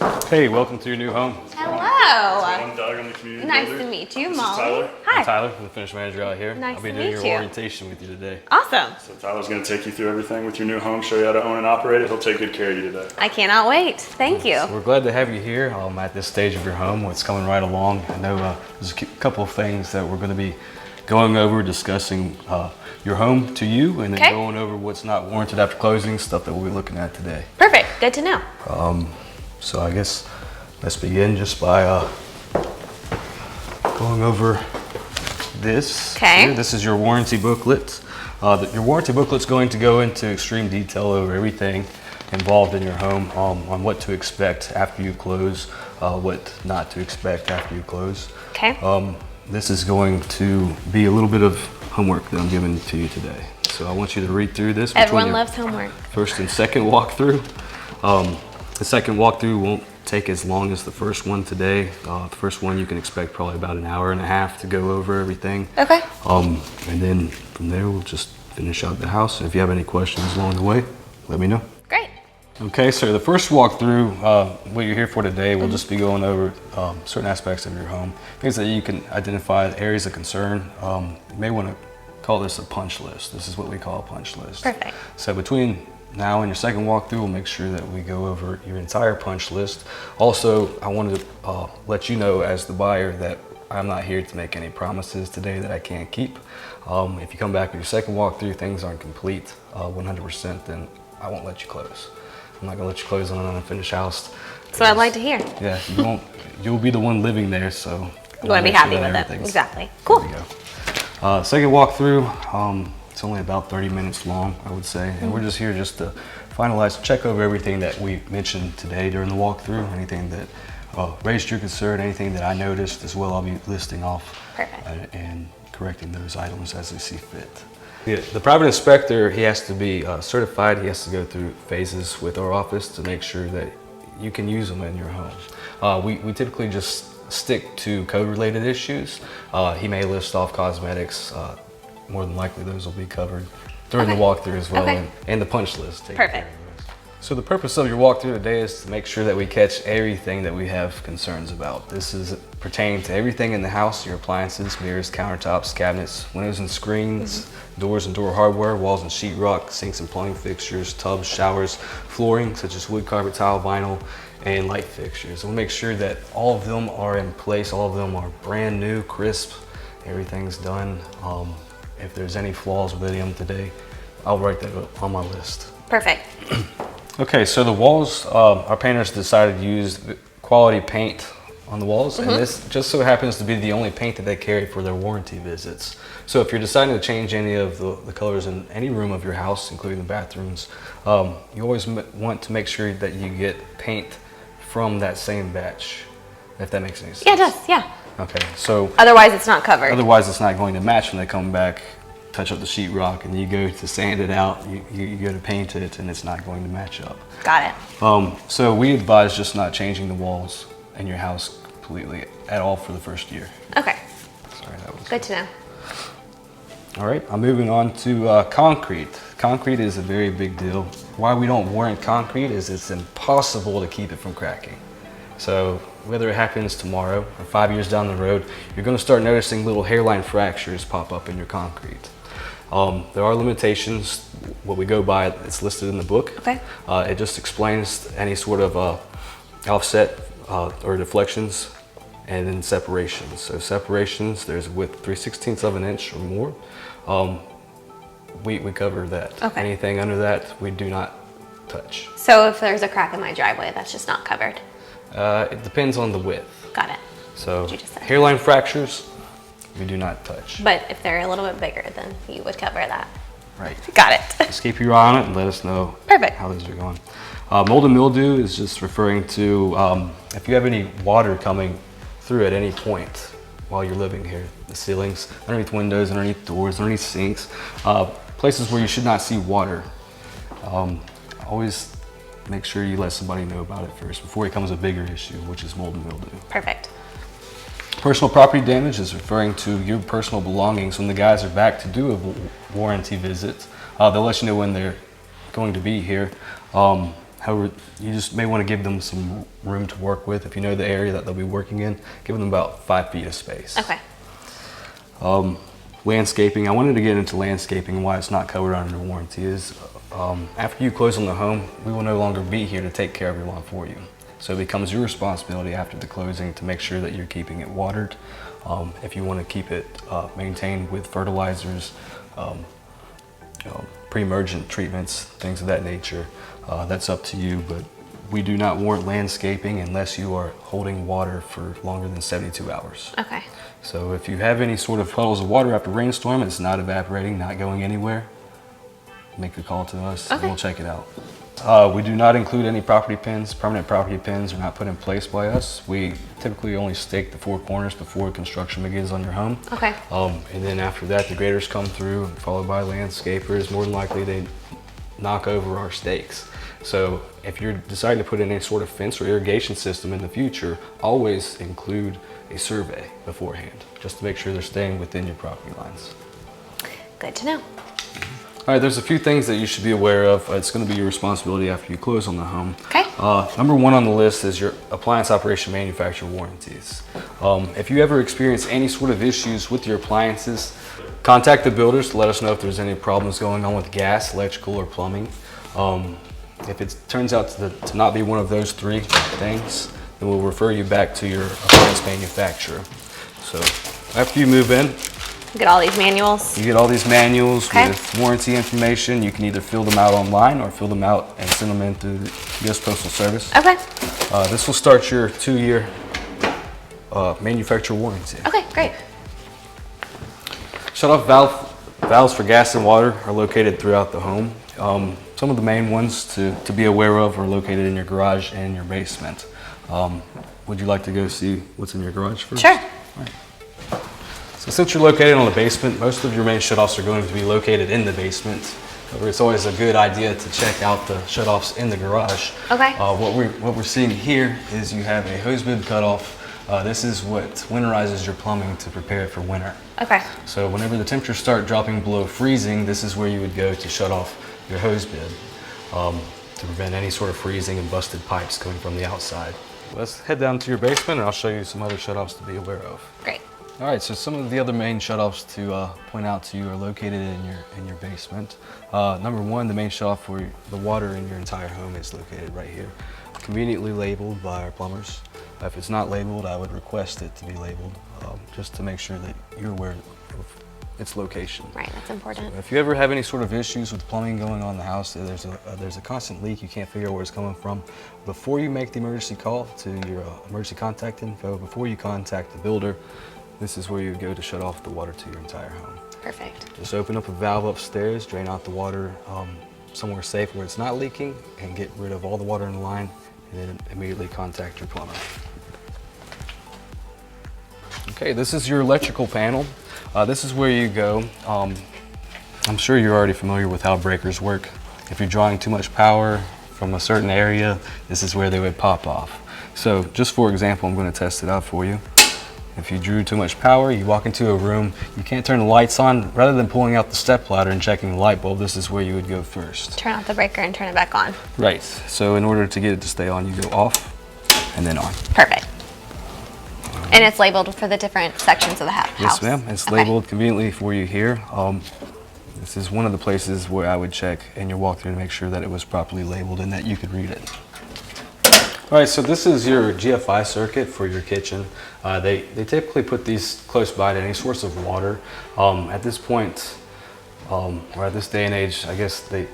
Hey, welcome to your new home. Hello. I'm Doug, I'm the community Nice builder. to meet you, This Molly. is Tyler. Hi. I'm Tyler, I'm the finish manager out here. Nice I'll be to doing meet your you. orientation with you today. Awesome. So Tyler's going to take you through everything with your new home, show you how to own and operate it. He'll take good care of you today. I cannot wait. Thank you. So we're glad to have you here at this stage of your home. It's coming right along. I know there's a couple of things that we're going to be going over, discussing your home to you, and then Okay. going over what's not warranted after closing, stuff that we'll be looking at today. Perfect. Good to know. So I guess let's begin just by going over this. Okay. Here. This is your warranty booklet. Your warranty booklet's going to go into extreme detail over everything involved in your home, on what to expect after you close, what not to expect after you close. Okay. This is going to be a little bit of homework that I'm giving to you today. So I want you to read through this. Everyone your loves homework. First and second walkthrough. The second walkthrough won't take as long as the first one today. The first one you can expect probably about an hour and a half to go over everything. Okay. And then from there we'll just finish out the house. And if you have any questions along the way, let me know. Great. Okay, so the first walkthrough, what you're here for today, we'll just be going over certain aspects of your home, things that you can identify, areas of concern. You may want to call this a punch list. This is what we call a punch list. Perfect. So between now and your second walkthrough, we'll make sure that we go over your entire punch list. Also, I wanted to let you know as the buyer that I'm not here to make any promises today that I can't keep. If you come back with your second walkthrough, things aren't complete 100%, then I won't let you close. I'm not gonna let you close on an unfinished house. That's what I'd like to hear. Yeah, you won't. You'll be the one living there, so You want to be happy with it. Exactly. Cool. There you go. Second walkthrough, it's only about 30 minutes long, I would say, and we're just here just to finalize, check over everything that we mentioned today during the walkthrough, anything that raised your concern, anything that I noticed as well. I'll be listing off and correcting those items as we see fit. Yeah, the private inspector, he has to be certified. He has to go through phases with our office to make sure that you can use them in your home. We typically just stick to code-related issues. He may list off cosmetics. More than likely those will be covered during the walkthrough as well, and the punch list. Perfect. So the purpose of your walkthrough today is to make sure that we catch everything that we have concerns about. This is pertaining to everything in the house: your appliances, mirrors, countertops, cabinets, windows and screens, doors and door hardware, walls and sheetrock, sinks and plumbing fixtures, tubs, showers, flooring such as wood, carpet, tile, vinyl, and light fixtures. We'll make sure that all of them are in place, all of them are brand new, crisp, everything's done. If there's any flaws with any of them today, I'll write that up on my list. Perfect. Okay, so the walls, our painters decided to use quality paint on the walls, and this just so happens to be the only paint that they carry for their warranty visits. So if you're deciding to change any of the colors in any room of your house, including the bathrooms, you always want to make sure that you get paint from that same batch, if that makes any sense. Yeah, it does. Yeah. Okay, so Otherwise, it's not covered. otherwise it's not going to match when they come back, touch up the sheetrock, and you go to sand it out, you go to paint it, and it's not going to match up. Got it. So we advise just not changing the walls in your house completely at all for the first year. Okay. Sorry, that was Good to know. all right. I'm moving on to concrete. Concrete is a very big deal. Why we don't warrant concrete is it's impossible to keep it from cracking. So whether it happens tomorrow or 5 years down the road, you're going to start noticing little hairline fractures pop up in your concrete. There are limitations. What we go by, it's listed in the book. Okay. It just explains any sort of offset or deflections, and then separations. So separations, there's width 3/16 of an inch or more. We cover that. Okay. Anything under that, we do not touch. So if there's a crack in my driveway, that's just not covered. It depends on the width. Got it. So you just said. hairline fractures, we do not touch. But if they're a little bit bigger, then you would cover that. Right. Got it. Just keep your eye on it and let us know Perfect. how those are going. Mold and mildew is just referring to if you have any water coming through at any point while you're living here. The ceilings, underneath windows, underneath doors, underneath sinks, places where you should not see water. Always make sure you let somebody know about it first before it becomes a bigger issue, which is mold and mildew. Perfect. Personal property damage is referring to your personal belongings. When the guys are back to do a warranty visit, they'll let you know when they're going to be here. However, you just may want to give them some room to work with. If you know the area that they'll be working in, give them about 5 feet of space. Okay. Landscaping, I wanted to get into landscaping and why it's not covered under warranty is after you close on the home, we will no longer be here to take care of your lawn for you. So it becomes your responsibility after the closing to make sure that you're keeping it watered. If you want to keep it maintained with fertilizers, pre-emergent treatments, things of that nature, that's up to you. But we do not warrant landscaping unless you are holding water for longer than 72 hours. Okay. So if you have any sort of puddles of water after rainstorm and it's not evaporating, not going anywhere, make a call to us and we'll check it out. We do not include any property pins. Permanent property pins are not put in place by us. We typically only stake the 4 corners before construction begins on your home. Okay. And then after that, the graders come through, followed by landscapers. More than likely, they knock over our stakes. So if you're deciding to put in any sort of fence or irrigation system in the future, always include a survey beforehand, just to make sure they're staying within your property lines. Good to know. All right, there's a few things that you should be aware of. It's going to be your responsibility after you close on the home. Okay. Number 1 on the list is your appliance operation manufacturer warranties. If you ever experience any sort of issues with your appliances, contact the builders to let us know if there's any problems going on with gas, electrical, or plumbing. If it turns out to not be one of those 3 things, then we'll refer you back to your appliance manufacturer. So after you move in, Get all these manuals. you get all these manuals Okay. with warranty information. You can either fill them out online or fill them out and send them in through the U.S. Postal Service. Okay. This will start your 2-year manufacturer warranty. Okay, great. Shut-off valves for gas and water are located throughout the home. Some of the main ones to be aware of are located in your garage and your basement. Would you like to go see what's in your garage first? Sure. So since you're located on the basement, most of your main shutoffs are going to be located in the basement. However, it's always a good idea to check out the shutoffs in the garage. Okay. What we're seeing here is you have a hose bib cutoff. This is what winterizes your plumbing to prepare for winter. Okay. So whenever the temperatures start dropping below freezing, this is where you would go to shut off your hose bib to prevent any sort of freezing and busted pipes coming from the outside. Let's head down to your basement and I'll show you some other shutoffs to be aware of. Great. All right, so some of the other main shutoffs to point out to you are located in your basement. Number 1, the main shutoff for the water in your entire home is located right here. Conveniently labeled by our plumbers. If it's not labeled, I would request it to be labeled just to make sure that you're aware of its location. Right, that's important. If you ever have any sort of issues with plumbing going on in the house, there's a constant leak, you can't figure out where it's coming from, before you make the emergency call to your emergency contact info, before you contact the builder, this is where you would go to shut off the water to your entire home. Perfect. Just open up a valve upstairs, drain out the water somewhere safe where it's not leaking, and get rid of all the water in the line, and then immediately contact your plumber. Okay, this is your electrical panel. This is where you go. I'm sure you're already familiar with how breakers work. If you're drawing too much power from a certain area, this is where they would pop off. So just for example, I'm going to test it out for you. If you drew too much power, you walk into a room, you can't turn the lights on. Rather than pulling out the step ladder and checking the light bulb, this is where you would go first. Turn off the breaker and turn it back on. Right, so in order to get it to stay on, you go off and then on. Perfect. And it's labeled for the different sections of the house? Yes, ma'am, it's labeled conveniently for you here. This is one of the places where I would check in your walkthrough to make sure that it was properly labeled and that you could read it. All right, so this is your GFI circuit for your kitchen. They typically put these close by to any source of water. At this point, or at this day and age, I guess they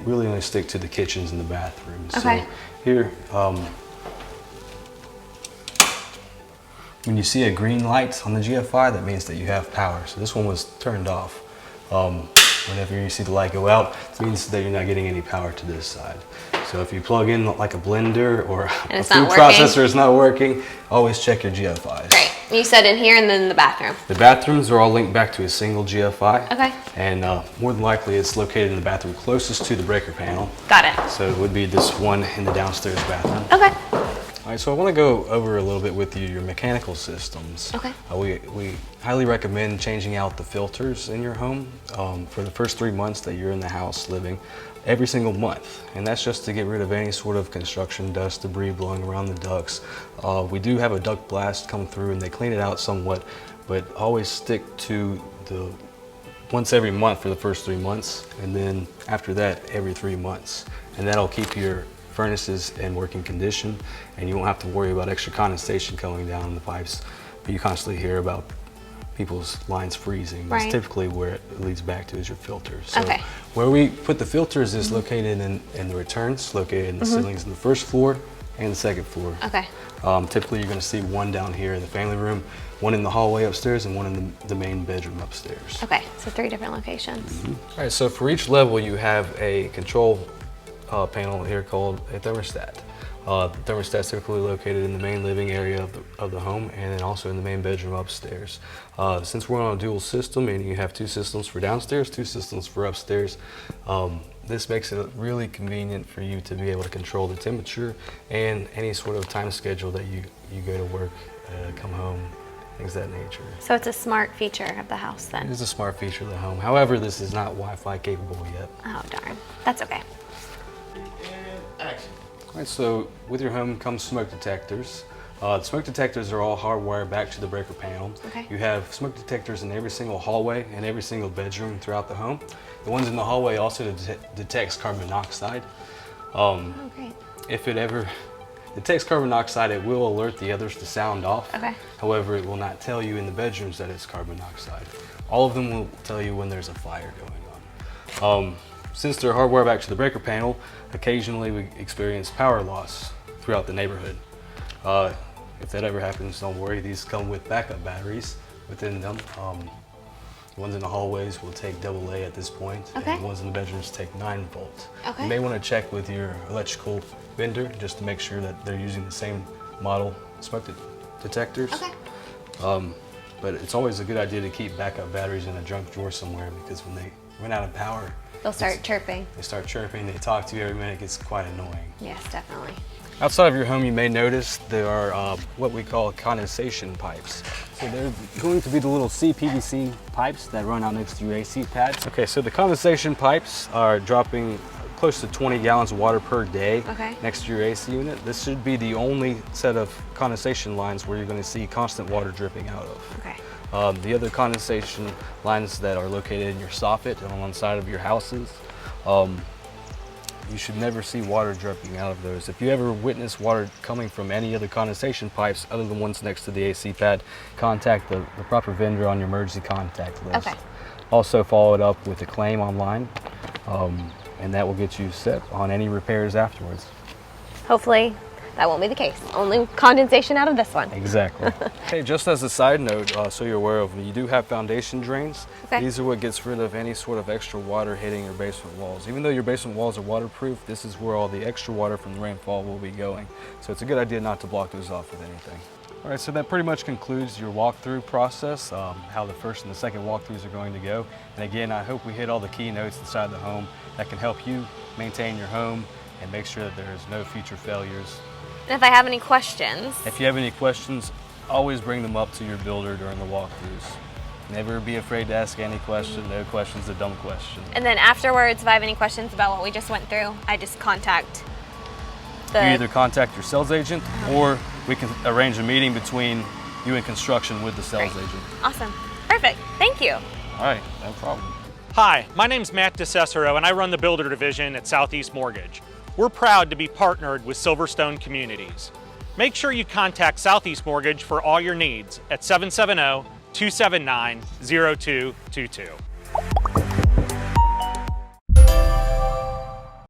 really only stick to the kitchens and the bathrooms. Okay. So here, when you see a green light on the GFI, that means that you have power. So this one was turned off. Whenever you see the light go out, it means that you're not getting any power to this side. So if you plug in like a blender or a food processor is not working, always check your GFIs. Great. You said in here and then the bathroom. The bathrooms are all linked back to a single GFI. Okay. And more than likely it's located in the bathroom closest to the breaker panel. Got it. So it would be this one in the downstairs bathroom. Okay. All right, so I want to go over a little bit with you your mechanical systems. Okay. We highly recommend changing out the filters in your home for the first 3 months that you're in the house living, every single month. And that's just to get rid of any sort of construction dust, debris blowing around the ducts. We do have a duct blast come through and they clean it out somewhat, but always stick to the once every month for the first 3 months, and then after that, every 3 months. And that'll keep your furnaces in working condition, and you won't have to worry about extra condensation coming down the pipes. But you constantly hear about people's lines freezing. Right. That's typically where it leads back to is your filters. So Okay. where we put the filters is located in the returns, located in the ceilings in the first floor and the second floor. Okay. Typically you're going to see one down here in the family room, one in the hallway upstairs, and one in the main bedroom upstairs. Okay, so 3 different locations. All right, so for each level you have a control panel here called a thermostat. The thermostat's typically located in the main living area of the home, and then also in the main bedroom upstairs. Since we're on a dual system and you have 2 systems for downstairs, 2 systems for upstairs, this makes it really convenient for you to be able to control the temperature and any sort of time schedule that you go to work, come home, things of that nature. So it's a smart feature of the house It then? is a smart feature of the home. However, this is not Wi-Fi capable yet. Oh, darn. That's okay. All right, so with your home comes smoke detectors. The smoke detectors are all hardwired back to the breaker panel. Okay. You have smoke detectors in every single hallway and every single bedroom throughout the home. The ones in the hallway also detects carbon monoxide. Oh, great. If it ever detects carbon monoxide, it will alert the others to sound off. Okay. However, it will not tell you in the bedrooms that it's carbon monoxide. All of them will tell you when there's a fire going on. Since they're hardwired back to the breaker panel, occasionally we experience power loss throughout the neighborhood. If that ever happens, don't worry, these come with backup batteries within them. The ones in the hallways will take AA at this point, Okay. and the ones in the bedrooms take 9 volt. Okay. You may want to check with your electrical vendor just to make sure that they're using the same model smoke detectors. Okay. But it's always a good idea to keep backup batteries in a junk drawer somewhere, because when they run out of power, They'll start chirping. they start chirping, they talk to you every minute, it gets quite annoying. Yes, definitely. Outside of your home, you may notice there are what we call condensation pipes. So they're going to be the little CPVC pipes that run out next to your AC pads. Okay, so the condensation pipes are dropping close to 20 gallons of water per day Okay. next to your AC unit. This should be the only set of condensation lines where you're going to see constant water dripping out of. Okay. The other condensation lines that are located in your soffit and on one side of your houses, you should never see water dripping out of those. If you ever witness water coming from any other condensation pipes other than ones next to the AC pad, contact the proper vendor on your emergency contact list. Okay. Also follow it up with a claim online, and that will get you set on any repairs afterwards. Hopefully that won't be the case. Only condensation out of this one. Exactly. Hey, just as a side note, so you're aware of, you do have foundation drains. Okay. These are what gets rid of any sort of extra water hitting your basement walls. Even though your basement walls are waterproof, this is where all the extra water from the rainfall will be going. So it's a good idea not to block those off with anything. All right, so that pretty much concludes your walkthrough process, how the first and the second walkthroughs are going to go. And again, I hope we hit all the key notes inside the home that can help you maintain your home and make sure that there's no future failures. And if I have any questions, If you have any questions, always bring them up to your builder during the walkthroughs. Never be afraid to ask any question. No question's a dumb question. and then afterwards, if I have any questions about what we just went through, I just contact the... You either contact your sales agent or we can arrange a meeting between you and construction with the sales Great. agent. Awesome. Perfect. Thank you. All right, no problem. Hi, my name's Matt DeCesaro and I run the Builder Division at Southeast Mortgage. We're proud to be partnered with Silverstone Communities. Make sure you contact Southeast Mortgage for all your needs at 770-279-0222.